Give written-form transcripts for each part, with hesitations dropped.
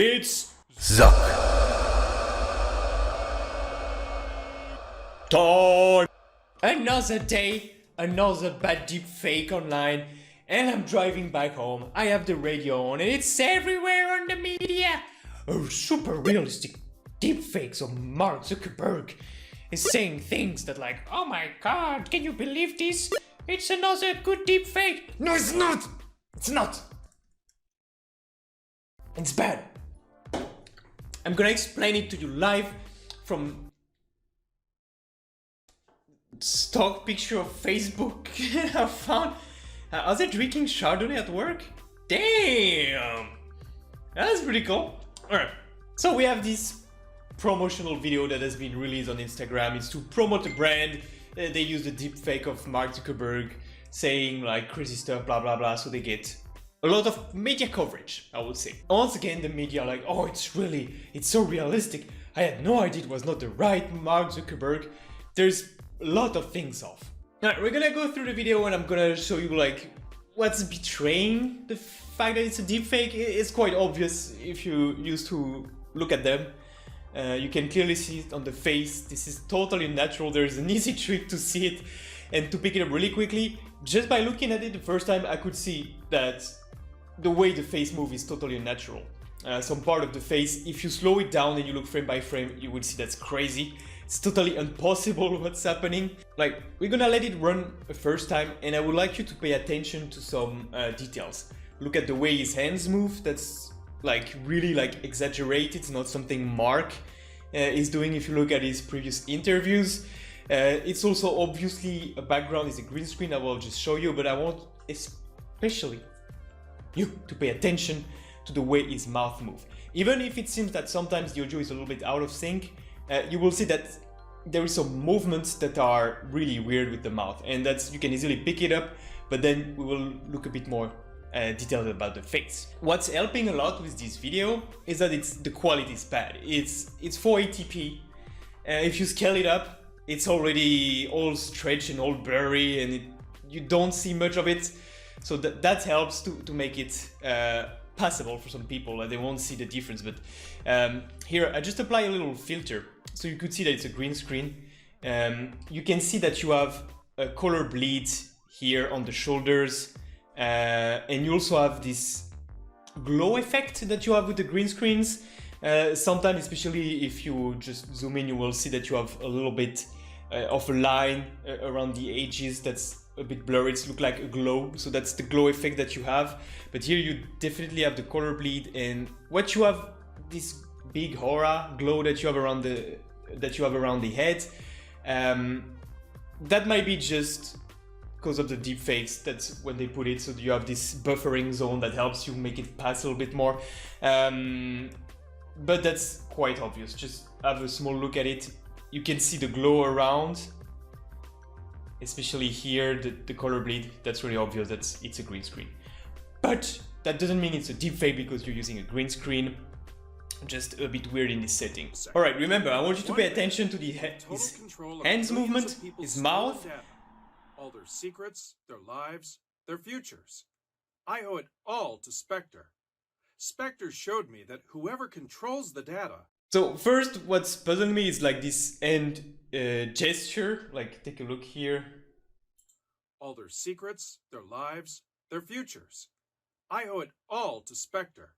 It's Zucc. time! Another day, another bad deep fake online, and I'm driving back home. I have the radio on and it's everywhere on the media. A super realistic deep fakes of Mark Zuckerberg is saying things that like, oh my god, can you believe this? It's another good deep fake. No, it's not! It's not! It's bad. I'm gonna explain it to you live from stock picture of Facebook I found. Are they drinking Chardonnay at work? Damn! That's pretty cool. Alright, so we have this promotional video that has been released on Instagram. It's to promote a brand. They use the deepfake of Mark Zuckerberg saying like crazy stuff, blah blah blah, so they get a lot of media coverage, I would say. Once again, the media are like, oh, it's so realistic. I had no idea it was not the right Mark Zuckerberg. There's a lot of things off. Now, we're gonna go through the video and I'm gonna show you like what's betraying the fact that it's a deepfake. It's quite obvious if you used to look at them. You can clearly see it on the face. This is totally natural. There's an easy trick to see it and to pick it up really quickly. Just by looking at it the first time, I could see that the way the face moves is totally unnatural. Some part of the face, if you slow it down and you look frame by frame, you will see that's crazy. It's totally impossible what's happening. Like, we're gonna let it run a first time and I would like you to pay attention to some details. Look at the way his hands move. That's like really like exaggerated. It's not something Mark is doing if you look at his previous interviews. It's also obviously a background is a green screen. I will just show you, but I want especially you to pay attention to the way his mouth moves. Even if it seems that sometimes the audio is a little bit out of sync, you will see that there is some movements that are really weird with the mouth, and that's you can easily pick it up, but then we will look a bit more detailed about the face. What's helping a lot with this video is that the quality is bad. It's 480p. If you scale it up, it's already all stretched and all blurry, and you don't see much of it. So that helps to make it passable for some people. They won't see the difference, but here I just apply a little filter so you could see that it's a green screen. You can see that you have a color bleed here on the shoulders, and you also have this glow effect that you have with the green screens. Sometimes, especially if you just zoom in, you will see that you have a little bit of a line around the edges that's a bit blurry. It's look like a glow, so that's the glow effect that you have. But here you definitely have the color bleed, and what you have, this big aura glow that you have around the head, that might be just because of the deepfakes. That's when they put it, so you have this buffering zone that helps you make it pass a little bit more. But that's quite obvious. Just have a small look at it. You can see the glow around, especially here, the color bleed. That's really obvious that it's a green screen. But that doesn't mean it's a deepfake because you're using a green screen. Just a bit weird in this setting. Alright, remember, I want you to pay attention to his hands movement, his mouth. All their secrets, their lives, their futures. I owe it all to Spectre. Spectre showed me that whoever controls the data. So first, what's puzzling me is like this hand gesture. Like, take a look here. All their secrets, their lives, their futures. I owe it all to Spectre.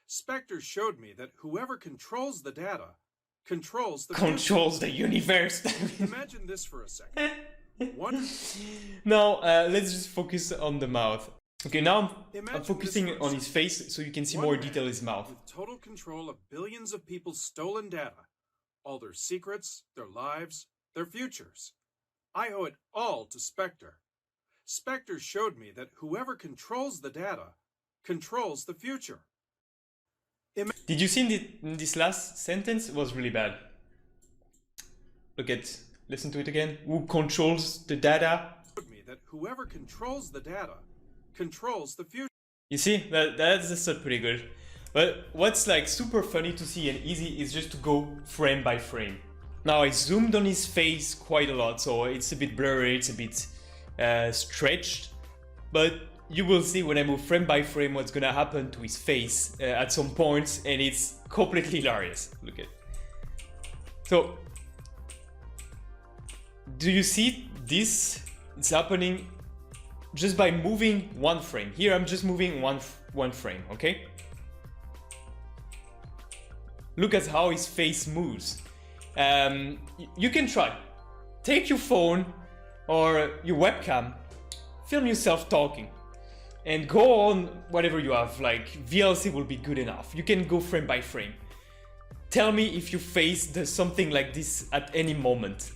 Spectre showed me that whoever controls the data controls the universe. Imagine this for a second. Now, let's just focus on the mouth. Okay, now I'm focusing on his face so you can see more detail in his mouth. With total control of billions of people's stolen data, all their secrets, their lives, their futures. I owe it all to Spectre. Spectre showed me that whoever controls the data controls the future. Did you see in this last sentence? It was really bad. Listen to it again. Who controls the data? Me that whoever controls the data controls the future. You see, that's just pretty good. But what's like super funny to see and easy is just to go frame by frame. Now I zoomed on his face quite a lot, so it's a bit blurry, it's a bit stretched. But you will see when I move frame by frame what's gonna happen to his face at some points, and it's completely hilarious. Look at it. So, do you see this? It's happening just by moving one frame. Here I'm just moving one frame, okay? Look at how his face moves. You can try. Take your phone or your webcam, film yourself talking, and go on whatever you have, like VLC will be good enough. You can go frame by frame. Tell me if your face does something like this at any moment.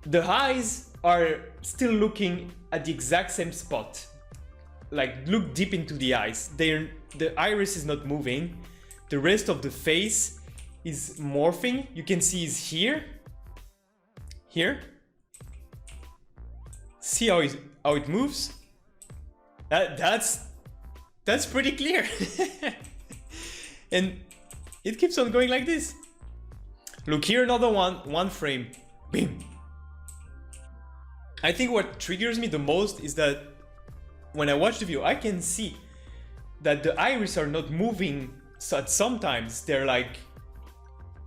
The eyes are still looking at the exact same spot. Like, look deep into the eyes. The iris is not moving. The rest of the face is morphing. You can see it's here. Here. See how it moves? That's pretty clear. And it keeps on going like this. Look here, another one frame. Bim. I think what triggers me the most is that when I watch the video, I can see that the iris are not moving. So sometimes they're like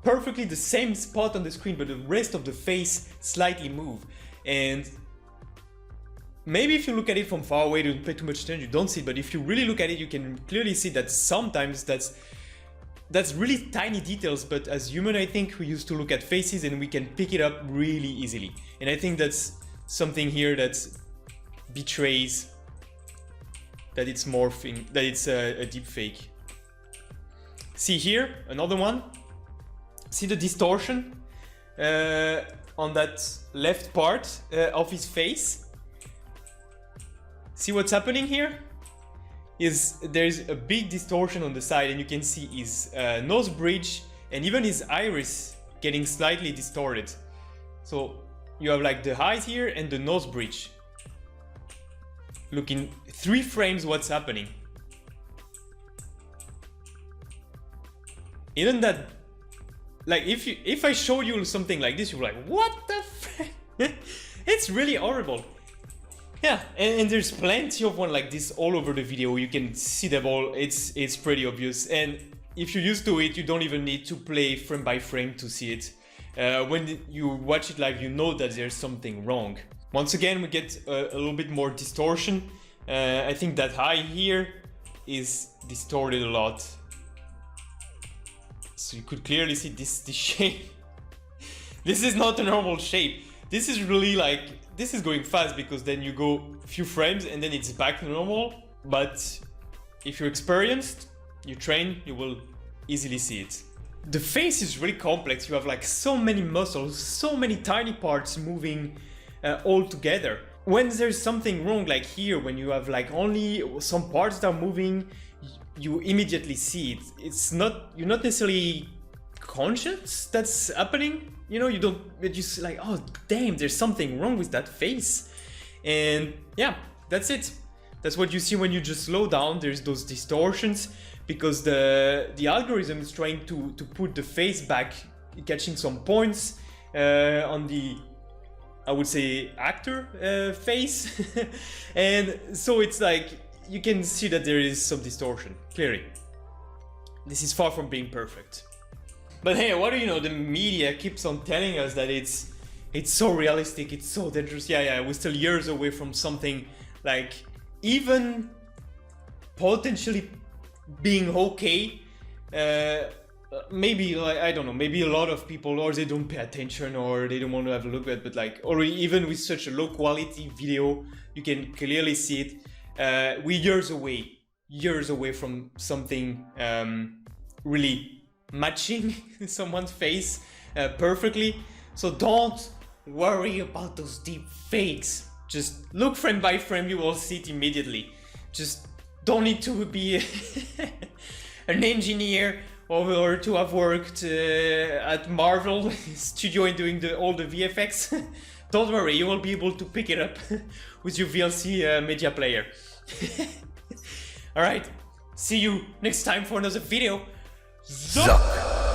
perfectly the same spot on the screen, but the rest of the face slightly move. And maybe if you look at it from far away, don't pay too much attention, you don't see it. But if you really look at it, you can clearly see that sometimes that's really tiny details. But as human, I think we used to look at faces and we can pick it up really easily. And I think that's something here that betrays that it's morphing, that it's a deep fake. See here, another one. See the distortion on that left part of his face? See what's happening here? There's a big distortion on the side, and you can see his nose bridge and even his iris getting slightly distorted. So you have like the eyes here and the nose bridge. Look in 3 frames what's happening. Isn't that, like, if I show you something like this, you're like, what the frick? It's really horrible. Yeah, and there's plenty of one like this all over the video. You can see them all. It's pretty obvious. And if you're used to it, you don't even need to play frame by frame to see it. When you watch it live, you know that there's something wrong. Once again, we get a little bit more distortion. I think that eye here is distorted a lot. So you could clearly see this shape. This is not a normal shape. This is really like, this is going fast because then you go a few frames and then it's back to normal. But if you're experienced, you train, you will easily see it. The face is really complex. You have like so many muscles, so many tiny parts moving all together. When there's something wrong, like here, when you have like only some parts that are moving, you immediately see it. You're not necessarily conscious that's happening. You know, you're just like, oh damn, there's something wrong with that face. And yeah, that's it. That's what you see when you just slow down. There's those distortions because the algorithm is trying to put the face back, catching some points on the, I would say, actor face. And so it's like, you can see that there is some distortion, clearly. This is far from being perfect. But hey, what do you know, the media keeps on telling us that it's so realistic, it's so dangerous. Yeah, we're still years away from something like even potentially being okay. Maybe, like, I don't know, maybe a lot of people, or they don't pay attention, or they don't want to have a look at it, but like, or even with such a low quality video, you can clearly see it. We're years away from something really matching someone's face perfectly. So don't worry about those deep fakes. Just look frame by frame, you will see it immediately. Just don't need to be an engineer or to have worked at Marvel Studio and doing all the VFX. Don't worry, you will be able to pick it up with your VLC media player. Alright, see you next time for another video. Zucc!